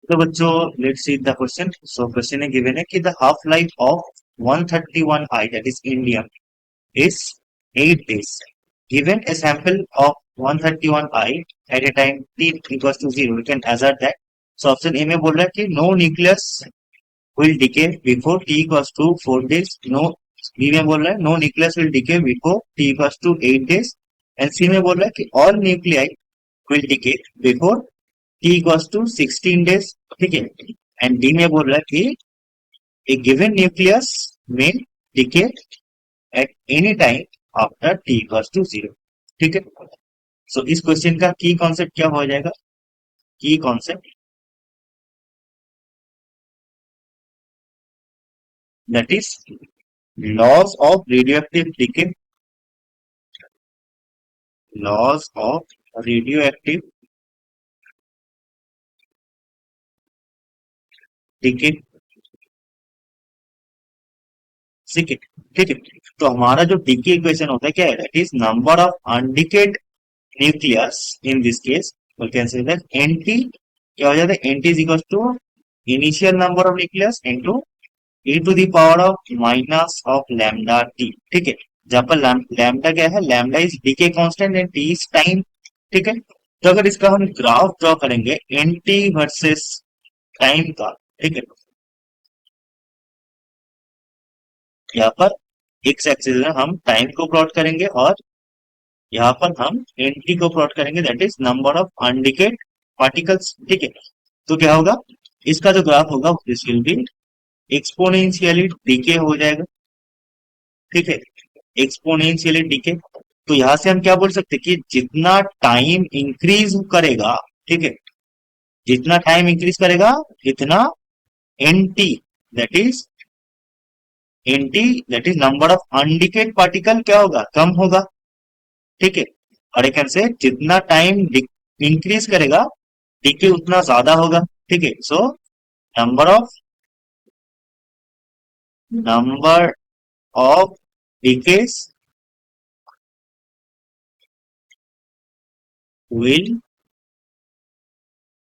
तो बच्चों let's see the question. So question है गिवन है कि the half life of 131 I that is indium is 8 days. Given a sample of 131 I at a time t equals to 0, we can assert that. So option A में बोल रहा है कि no nucleus will decay before t equals to 4 days. No, B में बोल रहा है no nucleus will decay before t equals to 8 days. And C में बोल रहा है कि all nuclei will decay before t equals to 16 days. ठीक है. And D में बोल रहा है कि a given nucleus may decay at any time after t equals to 0। ठीक है। सो इस क्वेश्चन का की कॉन्सेप्ट क्या हो जाएगा? की concept that is laws of radioactive decay. Laws of radioactive decay. ठीक है। ठीक है। तो हमारा जो डिके इक्वेशन होता है क्या है? That is number of undecayed nucleus in this case we can say that N T क्या हो जाता है? N t is equal to initial number of nucleus into e to the power of minus of lambda T. ठीक है। जहां पर lambda क्या है? Lambda is decay constant and T is time. ठीक है। तो अगर इसका हम ग्राफ ड्रॉ करेंगे एनटी वर्सेस टाइम का, ठीक है, यहाँ पर एक्स एक्सिस में हम टाइम को प्लॉट करेंगे और यहाँ पर हम एनटी को प्लॉट करेंगे that is number of undecayed particles. ठीक है। तो क्या होगा? इसका जो ग्राफ होगा this will be exponentially decay हो जाएगा। ठीक है। Exponentially decay. तो यहां से हम क्या बोल सकते हैं कि जितना टाइम इंक्रीज करेगा, ठीक है, जितना टाइम इंक्रीज करेगा इतना N T that is N T that is number of undecayed particle क्या होगा? कम होगा। ठीक है। और एक से जितना टाइम इंक्रीज करेगा डीके उतना ज्यादा होगा। ठीक है। So number of decades will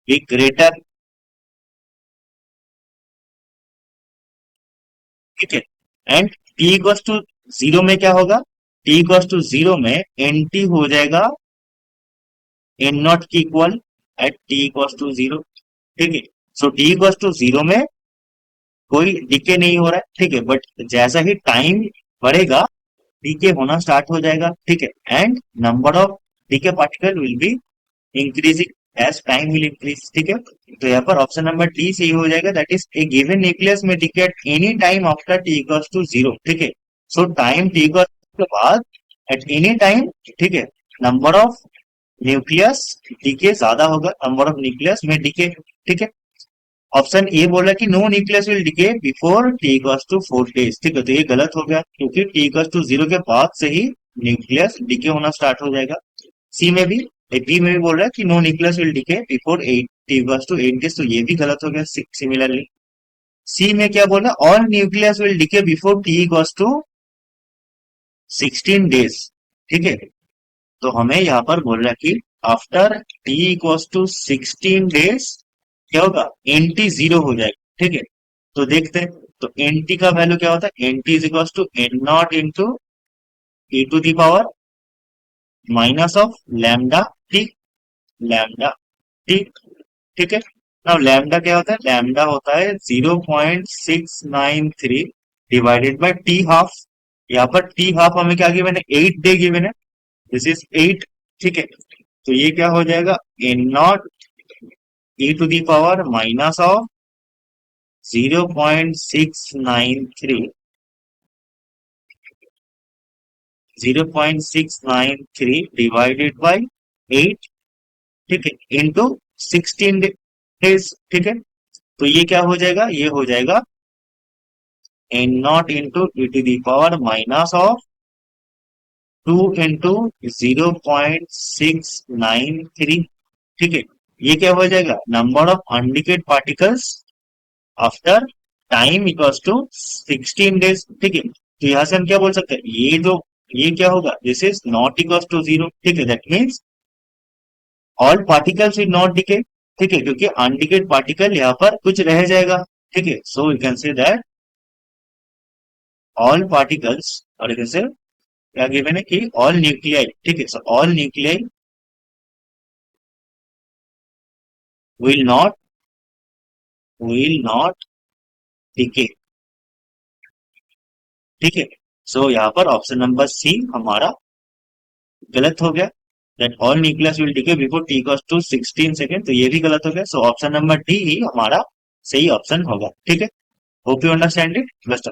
be greater। ठीक है। एंड टी इक्वल्स टू 0 में क्या होगा? टी इक्वल्स टू 0 में एन टी हो जाएगा एन नॉट की equal at T equals to 0। ठीक है। सो टी इक्वल्स टू 0 में कोई डिके नहीं हो रहा है। ठीक है। बट जैसा ही टाइम बढ़ेगा डीके होना स्टार्ट हो जाएगा। ठीक है। And number of decay particle will be increasing as time will increase. ठीक है। तो यहाँ पर ऑप्शन नंबर डी सही हो जाएगा that is a given nucleus में decay at any time after T equals to 0। ठीक है। सो टाइम टी इक्वल्स के बाद एट एनी टाइम, ठीक है, नंबर ऑफ न्यूक्लियस डीके ज्यादा होगा नंबर ऑफ न्यूक्लियस में डीके। ठीक है। ऑप्शन ए बोल रहा है कि no nucleus will decay before T equals to 4 days. ठीक है। तो ये गलत हो गया क्योंकि टी इक्वल्स टू 0 के बाद से ही न्यूक्लियस डीके होना स्टार्ट हो जाएगा। सी में भी, बी में भी बोल रहा है कि no nucleus will decay before 8 T equals to 8 days. तो ये भी गलत हो गया सिमिलरली। सी में क्या बोल रहा है? All nucleus will decay before T equals to 16 days. ठीक है। तो हमें यहाँ पर बोल रहा है कि after T equals to 16 days क्या होगा? एनटी 0 हो जाएगा। ठीक है। तो देखते हैं। तो एनटी का वैल्यू क्या होता है? N t is equal to N not into e to the power minus of lambda T. Lambda T. ठीक है। नाउ लैम्डा क्या होता है? लैम्डा होता है 0.693 डिवाइडेड बाय टी हाफ। यहाँ पर टी हाफ हमें क्या गिवन है? 8 डे गिवन है। This is 8। ठीक है। तो ये क्या हो जाएगा? N not e to the power minus of 0.693 divided by 8। ठीक है। Into 16 days. ठीक है। तो ये क्या हो जाएगा? ये हो जाएगा N not into e to the power minus of 2 into 0.693। ठीक है। ये क्या हो जाएगा? Number of undecayed particles after time equals to 16 days. ठीक है। तो यहां से हम क्या बोल सकते हैं? ये क्या होगा? This is not equals to 0। ठीक है। That means all particles will not decay. ठीक है, क्योंकि अनडिकेड पार्टिकल यहाँ पर कुछ रह जाएगा। ठीक है, so you can say that all particles, और यू कैन से क्या गिवन है कि ऑल न्यूक्लियाई, ठीक है, so all nuclei will not decay. ठीक है, सो यहाँ पर ऑप्शन नंबर सी हमारा गलत हो गया, that all nucleus will decay before T equals to 16 second, तो ये भी गलत हो गया। सो ऑप्शन नंबर डी ही हमारा सही ऑप्शन होगा। ठीक है, hope you understand it. Best